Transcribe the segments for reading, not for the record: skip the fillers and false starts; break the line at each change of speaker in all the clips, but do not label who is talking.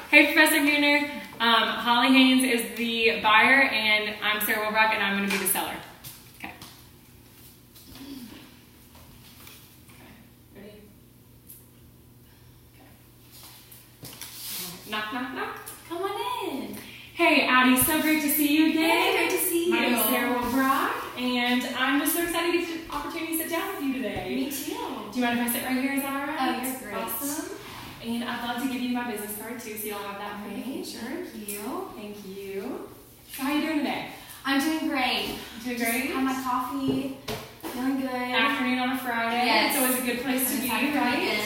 Hey, Professor Nooner. Holly Haynes is the buyer, and I'm Sarah Wobrock, and I'm going to be the seller. Okay. Ready? Okay. Knock, knock, knock.
Come on in.
Hey, Addie, so great to see you again.
Hey, great to see you.
My name is Sarah Wobrock, and I'm just so excited to get the opportunity to sit down with you today.
Me too.
Do you mind if I sit right here? Is that all right?
Oh, you're great.
Awesome. And I'd love to give you my business card too, so you'll have that for the
Great.
future.
Thank you.
Thank you. So how are you doing today?
I'm doing great.
Doing great?
Had my coffee. Feeling good.
Afternoon on a Friday.
Yes.
It's always a good place to be, right?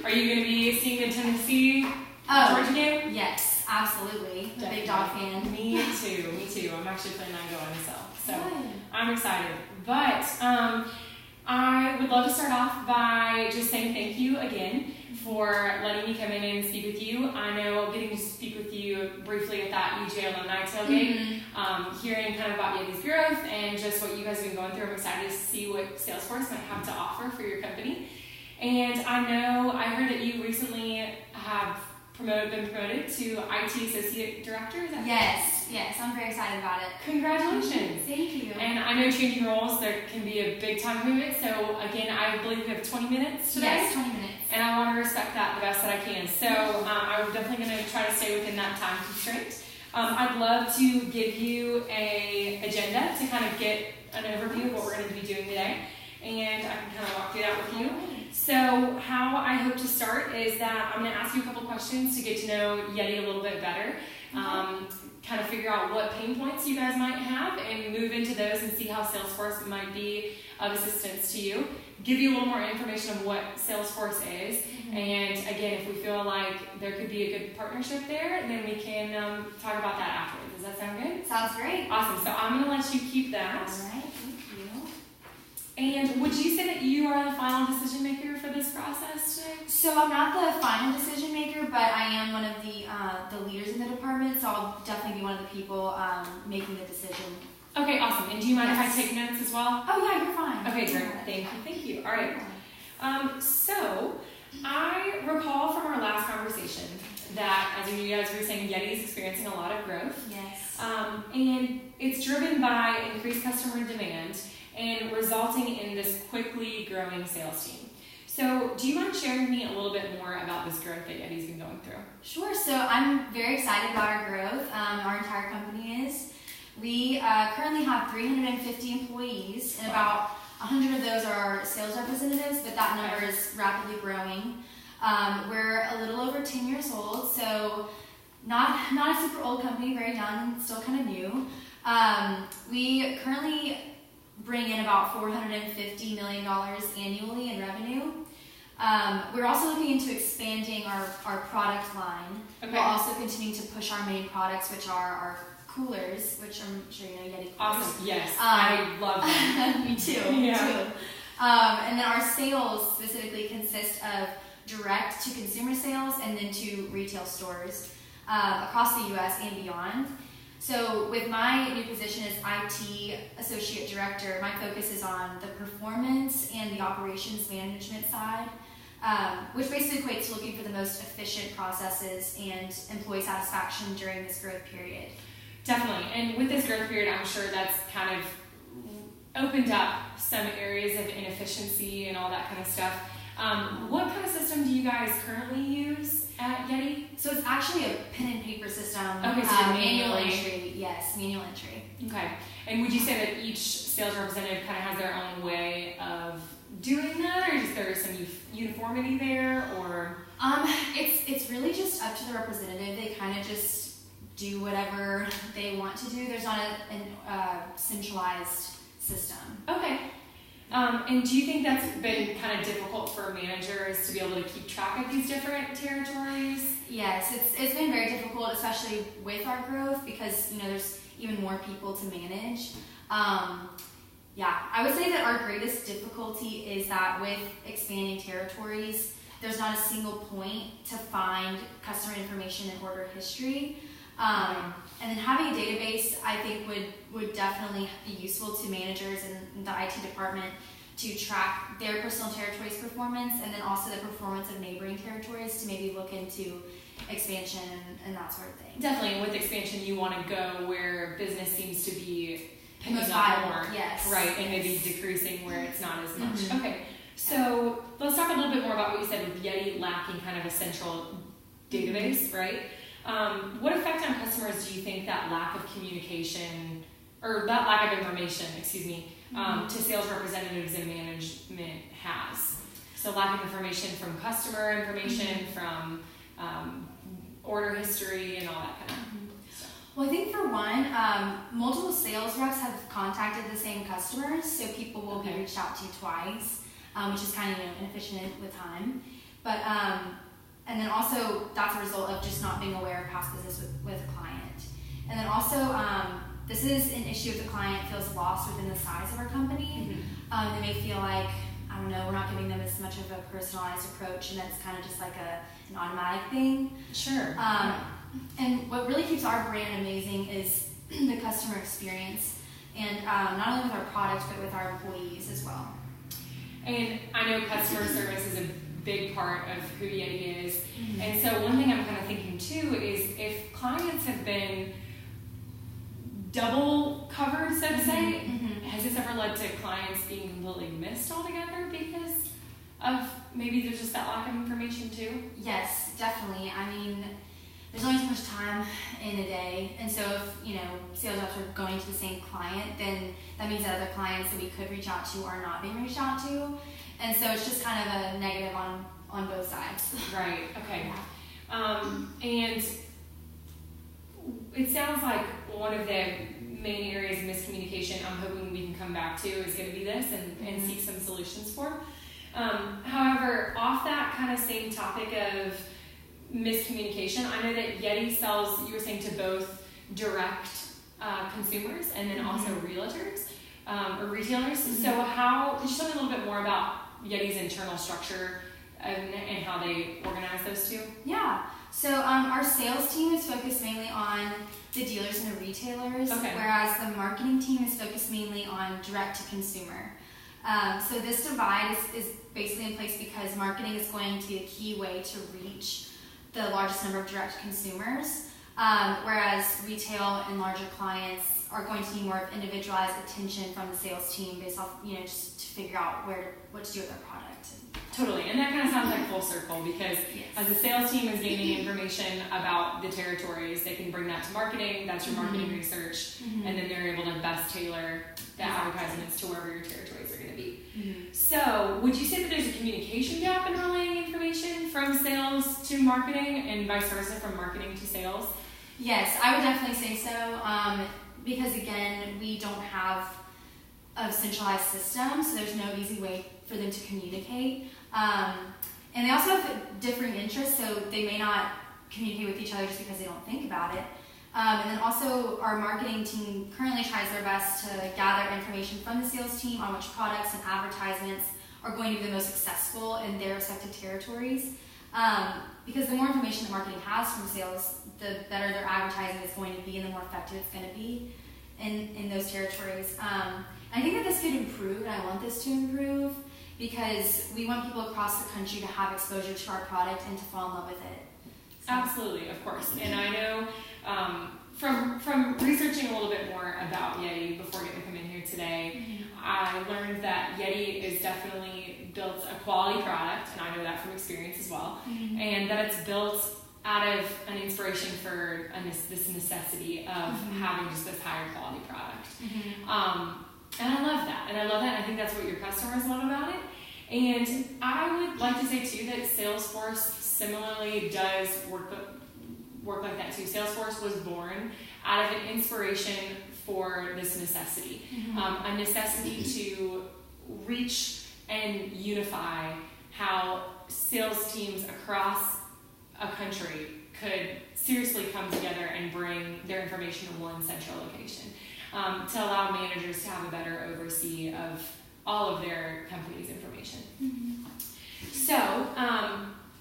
Are you going to be seeing the Tennessee Georgia game?
Yes, absolutely. I'm a big dog fan.
Me too. Me too. I'm actually planning on going myself. So
Good.
I'm excited. But I would love to start off by just saying thank you again for letting me come in and speak with you. I know getting to speak with you briefly at that EJ Alumni Tailgate, hearing kind of about Yeti's growth and just what you guys have been going through. I'm excited to see what Salesforce might have to offer for your company. And I heard that you recently have been promoted to IT Associate Director. Is that
Yes, I'm very excited about it.
Congratulations.
Thank you.
And I know changing roles, there can be a big time commitment. So again, I believe we have 20 minutes today.
Yes, 20 minutes.
And I want to respect that the best that I can. So I'm definitely going to try to stay within that time constraint. I'd love to give you an agenda to kind of get an overview of what we're going to be doing today. And I can kind of walk through that with you. So how I hope to start is that I'm going to ask you a couple questions to get to know Yeti a little bit better. Kind of figure out what pain points you guys might have and move into those and see how Salesforce might be of assistance to you. Give you a little more information on what Salesforce is. And again, if we feel like there could be a good partnership there, then we can talk about that afterwards. Does that sound good?
Sounds great.
Awesome. So I'm going to let you keep that.
All right, thank you.
And would you say that you are the final decision maker for this process today?
So I'm not the final decision maker, but I am one of the leaders in the department, so I'll definitely be one of the people making the decision.
Okay, awesome. And do you mind if I take notes as well?
Oh yeah, you're fine.
Okay, great. Thank you. All right. So I recall from our last conversation that, as you guys were saying, Yeti is experiencing a lot of growth.
Yes.
And it's driven by increased customer demand and resulting in this quickly growing sales team. So do you mind sharing with me a little bit more about this growth that Yeti's been going through?
Sure. So I'm very excited about our growth. Our entire company is. We currently have 350 employees, and about 100 of those are sales representatives, but that number is rapidly growing. We're a little over 10 years old, so not a super old company, very young, and still kind of new. We currently bring in about $450 million annually in revenue. We're also looking into expanding our product line.
Okay.
We'll also continue to push our main products, which are our coolers, which I'm sure you know, Yeti coolers.
Awesome. Yes, I love them.
Me too.
Yeah.
Me too. And then our sales specifically consist of direct to consumer sales and then to retail stores across the U.S. and beyond. So with my new position as IT Associate Director, my focus is on the performance and the operations management side, which basically equates to looking for the most efficient processes and employee satisfaction during this growth period.
Definitely. And with this growth period, I'm sure that's kind of opened up some areas of inefficiency and all that kind of stuff. What kind of system do you guys currently use at Yeti?
So it's actually a pen and paper system.
Okay, so
manual
manually.
entry. Yes, manual entry.
Okay. And would you say that each sales representative kind of has their own way of doing that, or is there some uniformity there, or?
It's really just up to the representative. They kind of just do whatever they want to do. There's not a centralized system.
Okay. And do you think that's been kind of difficult for managers to be able to keep track of these different territories?
Yes, it's been very difficult, especially with our growth, because there's even more people to manage. I would say that our greatest difficulty is that with expanding territories, there's not a single point to find customer information and order history. And then having a database, I think, would definitely be useful to managers in the IT department, to track their personal territory's performance and then also the performance of neighboring territories to maybe look into expansion and that sort of thing.
Definitely, with expansion, you want to go where business seems to be picking
Most
up
viable,
more,
yes.
right, and
yes.
maybe decreasing where it's not as much.
Mm-hmm.
Okay, so let's talk a little bit more about what you said with Yeti lacking kind of a central database, right? What effect on customers do you think that lack of communication, or that lack of information, to sales representatives and management has? So lack of information from customer information, from order history, and all that kind of stuff.
Well, I think for one, multiple sales reps have contacted the same customers, so people will be reached out to twice, which is kind of inefficient with time. But and then also that's a result of just not being aware of past business with a client. And then also this is an issue if the client feels lost within the size of our company. They may feel like, I don't know, we're not giving them as much of a personalized approach, and that's kind of just like an automatic thing.
Sure.
And what really keeps our brand amazing is the customer experience, and not only with our products, but with our employees as well.
And I know customer service is a big part of who Yeti is. And so one thing I'm kind of thinking too is if clients have been double covered, so to say, has this ever led to clients being completely missed altogether because of maybe there's just that lack of information too?
Yes, definitely. I mean, there's only so much time in a day, and so if sales reps are going to the same client, then that means that other clients that we could reach out to are not being reached out to, and so it's just kind of a negative on both sides.
Right. Okay. And it sounds like one of the main areas of miscommunication I'm hoping we can come back to is going to be this and seek some solutions for. However, off that kind of same topic of miscommunication, I know that Yeti sells, you were saying, to both direct consumers and then also realtors or retailers. So could you tell me a little bit more about Yeti's internal structure and how they organize those two?
Yeah. So our sales team is focused mainly on the dealers and the retailers, whereas the marketing team is focused mainly on direct to consumer. So this divide is basically in place because marketing is going to be a key way to reach the largest number of direct consumers, whereas retail and larger clients are going to need more of individualized attention from the sales team based off, just to figure out what to do with their product.
Totally, and that kind of sounds like full circle because as the sales team is gaining information about the territories, they can bring that to marketing, that's your marketing research, and then they're able to best tailor the advertisements to wherever your territories are going to be. So, would you say that there's a communication gap in relaying information from sales to marketing and vice versa from marketing to sales?
Yes, I would definitely say so, because again, we don't have a centralized system, so there's no easy way for them to communicate. And they also have differing interests, so they may not communicate with each other just because they don't think about it. And then also our marketing team currently tries their best to gather information from the sales team on which products and advertisements are going to be the most successful in their respective territories. Because the more information that marketing has from sales, the better their advertising is going to be and the more effective it's going to be in those territories. I think that this could improve, and I want this to improve, because we want people across the country to have exposure to our product and to fall in love with it. So.
Absolutely, of course. And I know from researching a little bit more about Yeti before getting to come in here today, I learned that Yeti is definitely built a quality product, and I know that from experience as well, and that it's built out of an inspiration for this necessity of having just this higher quality product. And I love that. And I think that's what your customers love about it. And I would like to say, too, that Salesforce similarly does work like that, too. Salesforce was born out of an inspiration for this necessity. A necessity to reach and unify how sales teams across a country could seriously come together and bring their information to one central location. To allow managers to have a better oversee of all of their company's information. So,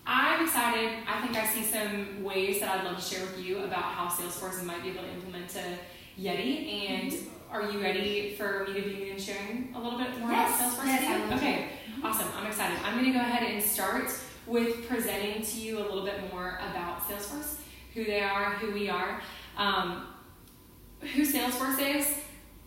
I'm excited. I think I see some ways that I'd love to share with you about how Salesforce might be able to implement to Yeti. And are you ready for me to begin sharing a little bit more about Salesforce?
Yes,
Okay, awesome. I'm excited. I'm going to go ahead and start with presenting to you a little bit more about Salesforce, who they are, who we are, who Salesforce is.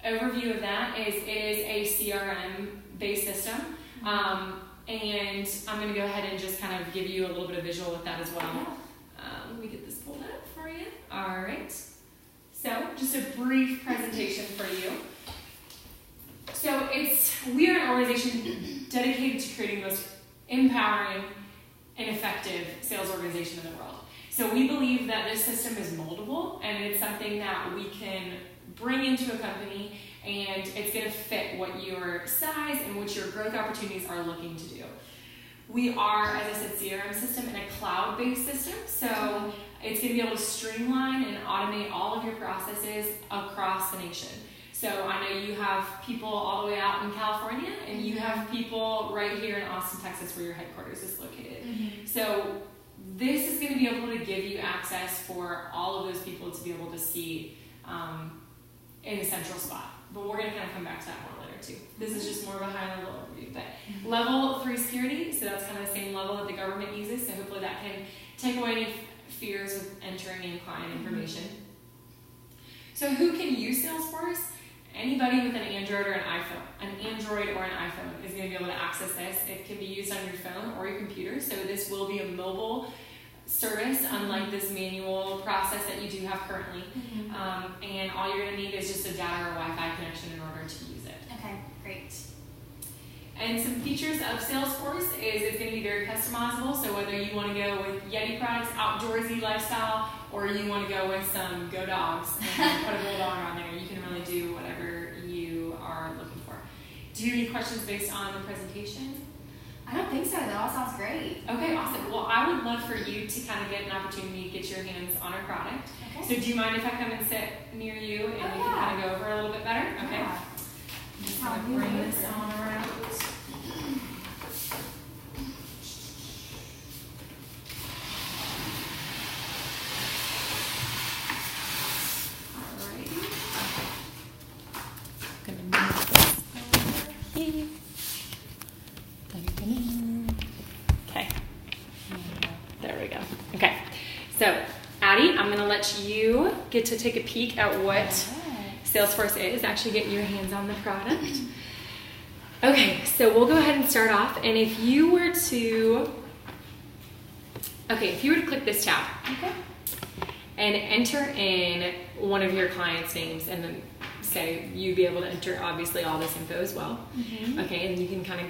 Overview of that is it is a CRM-based system, and I'm going to go ahead and just kind of give you a little bit of visual with that as well. Let me get this pulled up for you. All right. So just a brief presentation for you. So we are an organization dedicated to creating the most empowering and effective sales organization in the world. So we believe that this system is moldable, and it's something that we can bring into a company, and it's going to fit what your size and what your growth opportunities are looking to do. We are, as I said, CRM system and a cloud-based system, so it's going to be able to streamline and automate all of your processes across the nation. So I know you have people all the way out in California, and you have people right here in Austin, Texas, where your headquarters is located. So this is going to be able to give you access for all of those people to be able to see in a central spot. But we're going to kind of come back to that more later too. This is just more of a high-level overview. But level 3 security, so that's kind of the same level that the government uses, so hopefully that can take away any fears with entering in client information. So who can use Salesforce? Anybody with an Android or an iPhone is going to be able to access this. It can be used on your phone or your computer, so this will be a mobile service, unlike this manual process that you do have currently. And all you're going to need is just a data or Wi-Fi connection in order to use it.
Okay, great.
And some features of Salesforce is it's going to be very customizable. So whether you want to go with Yeti products, outdoorsy lifestyle, or you want to go with some Go Dogs and put a bulldog on there, you can really do whatever you are looking for. Do you have any questions based on the presentation?
I don't think so. That all sounds great.
Okay, awesome. Well, I would love for you to kind of get an opportunity to get your hands on our product.
Okay.
So do you mind if I come and sit near you and we can kind of go over a little bit better? Okay.
Yeah.
I'm just going to bring this on around. Okay, there we go. Okay, so Addie, I'm going to let you get to take a peek at what Salesforce is, actually get your hands on the product. Okay, so we'll go ahead and start off, and if you were to click this tab and enter in one of your clients' names, and then say you'd be able to enter obviously all this info as well. Okay, and you can kind of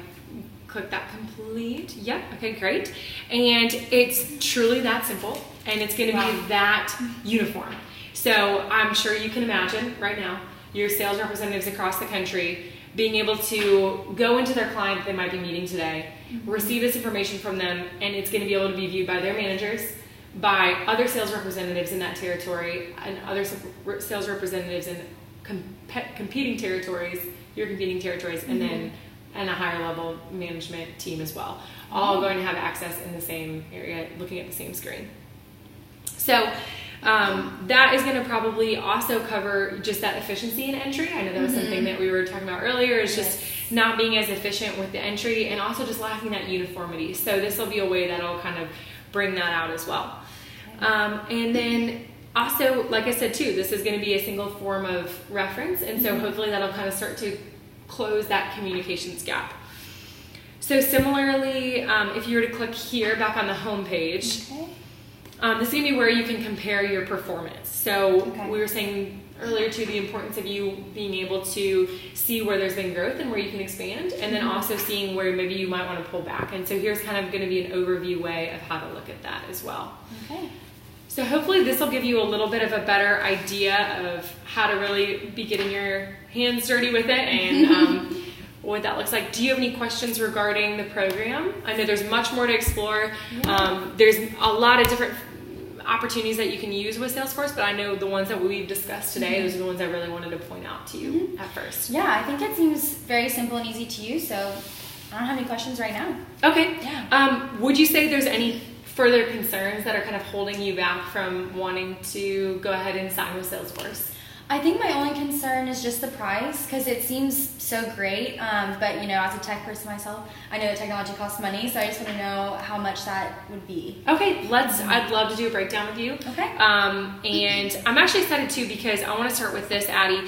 click that complete. Yep, okay, great. And it's truly that simple, and it's going to be that uniform. So I'm sure you can imagine right now your sales representatives across the country being able to go into their client that they might be meeting today, receive this information from them, and it's going to be able to be viewed by their managers, by other sales representatives in that territory, and other sales representatives in competing territories, your competing territories, and then and a higher level management team as well, all going to have access in the same area, looking at the same screen. So that is going to probably also cover just that efficiency in entry. I know that was something that we were talking about earlier, is just not being as efficient with the entry, and also just lacking that uniformity. So this will be a way that'll kind of bring that out as well. And then also, like I said too, this is going to be a single form of reference, and so hopefully that'll kind of start to close that communications gap. So similarly, if you were to click here back on the home page, this is going to be where you can compare your performance. So we were saying earlier too, the importance of you being able to see where there's been growth and where you can expand, and then also seeing where maybe you might want to pull back. And so here's kind of going to be an overview way of how to look at that as well. So hopefully this will give you a little bit of a better idea of how to really be getting your hands dirty with it, and what that looks like. Do you have any questions regarding the program? I know there's much more to explore. There's a lot of different opportunities that you can use with Salesforce, but I know the ones that we've discussed today, those are the ones I really wanted to point out to you at first.
Yeah, I think it seems very simple and easy to use, so I don't have any questions right now.
Okay. Would you say there's any further concerns that are kind of holding you back from wanting to go ahead and sign with Salesforce?
I think my only concern is just the price, because it seems so great. But, you know, as a tech person myself, I know that technology costs money, so I just want to know how much that would be.
Okay, I'd love to do a breakdown with you.
Okay.
And I'm actually excited too, because I want to start with this, Addie.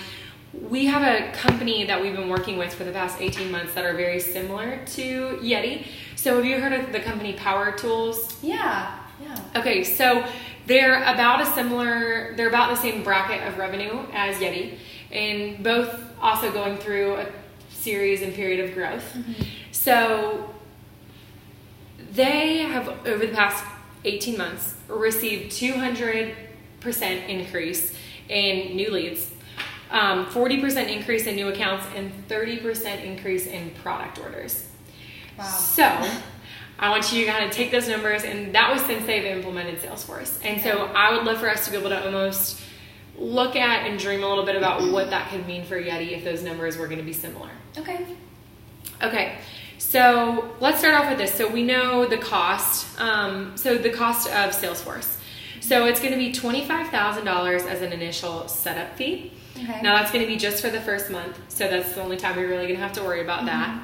We have a company that we've been working with for the past 18 months that are very similar to Yeti. So have you heard of the company Power Tools?
Yeah.
Okay, so they're about the same bracket of revenue as Yeti, and both also going through a series and period of growth.
Mm-hmm.
So they have, over the past 18 months, received 200% increase in new leads, 40% increase in new accounts, and 30% increase in product orders.
Wow.
So I want you to kind of take those numbers, and that was since they've implemented Salesforce. And so I would love for us to be able to almost look at and dream a little bit about what that could mean for Yeti if those numbers were going to be similar. Okay, so let's start off with this. So we know the cost. So the cost of Salesforce. So it's going to be $25,000 as an initial setup fee.
Okay.
Now that's going to be just for the first month. So that's the only time you're really going to have to worry about that.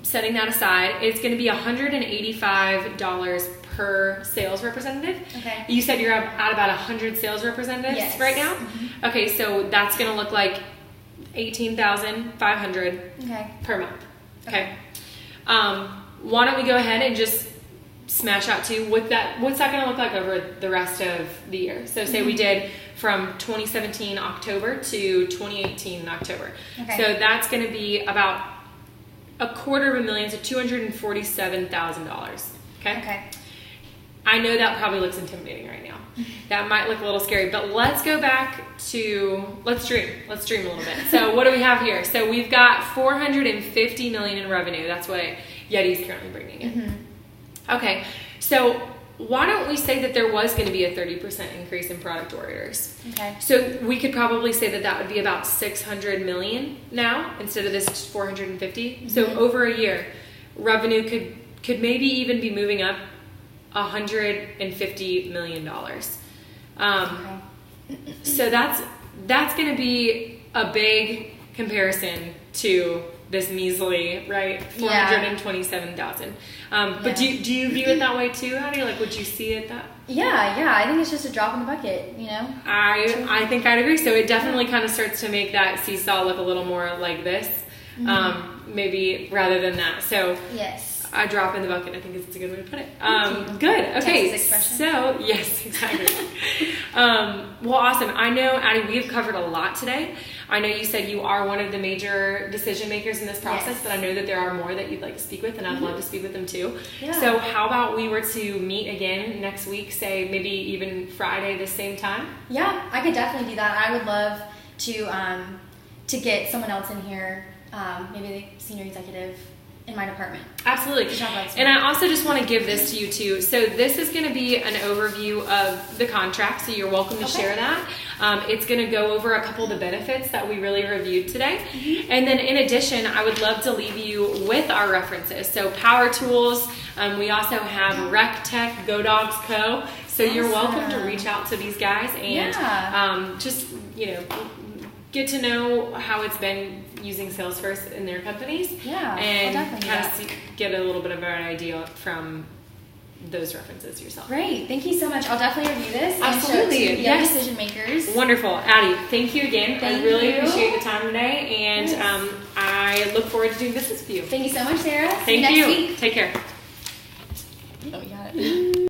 Setting that aside, it's going to be $185 per sales representative.
Okay.
You said you're at about 100 sales representatives right now?
Mm-hmm.
Okay, so that's going to look like $18,500 per month. Okay. Why don't we go ahead and just smash out to what's that going to look like over the rest of the year? So say we did from 2017 October to 2018 October.
Okay.
So that's going to be about $247,000 to $247,000. Okay. I know that probably looks intimidating right now. That might look a little scary, but let's go back to, let's dream a little bit. So what do we have here? So we've got $450 million in revenue. That's what Yeti's currently bringing in. Okay, so why don't we say that there was going to be a 30% increase in product orders?
Okay.
So we could probably say that would be about $600 million now instead of this 450. So over a year, revenue could maybe even be moving up $150 million. So that's going to be a big comparison to this measly, right, 427,000. But do you view it that way too, Addie? Like, would you see it that?
Yeah. I think it's just a drop in the bucket, you know?
I think I'd agree. So it definitely kind of starts to make that seesaw look a little more like this, maybe rather than that. So
yes.
A drop in the bucket, I think it's a good way to put it. Good. Okay. So, yes, exactly. Well, awesome. I know, Addie, we've covered a lot today. I know you said you are one of the major decision makers in this process, but I know that there are more that you'd like to speak with, and I'd love to speak with them too. Yeah. So how about we were to meet again next week, say maybe even Friday the same time? Yeah,
I could definitely do that. I would love to get someone else in here, maybe the senior executive in my department.
Absolutely. And I also just want to give this to you too. So this is going to be an overview of the contract, so you're welcome to share that. It's going to go over a couple of the benefits that we really reviewed today. And then in addition, I would love to leave you with our references. So Power Tools, we also have RecTech, Go Dogs Co. So you're welcome to reach out to these guys and just, get to know how it's been using Salesforce in their companies. Yeah, and kind of get a little bit of an idea from those references yourself.
Great. Thank you so much. I'll definitely review this.
Absolutely.
And show it to the decision makers.
Wonderful. Addie, thank you again. I really appreciate the time today, and I look forward to doing business with you.
Thank you so much, Sarah.
Thank you.
See you next week.
Take care.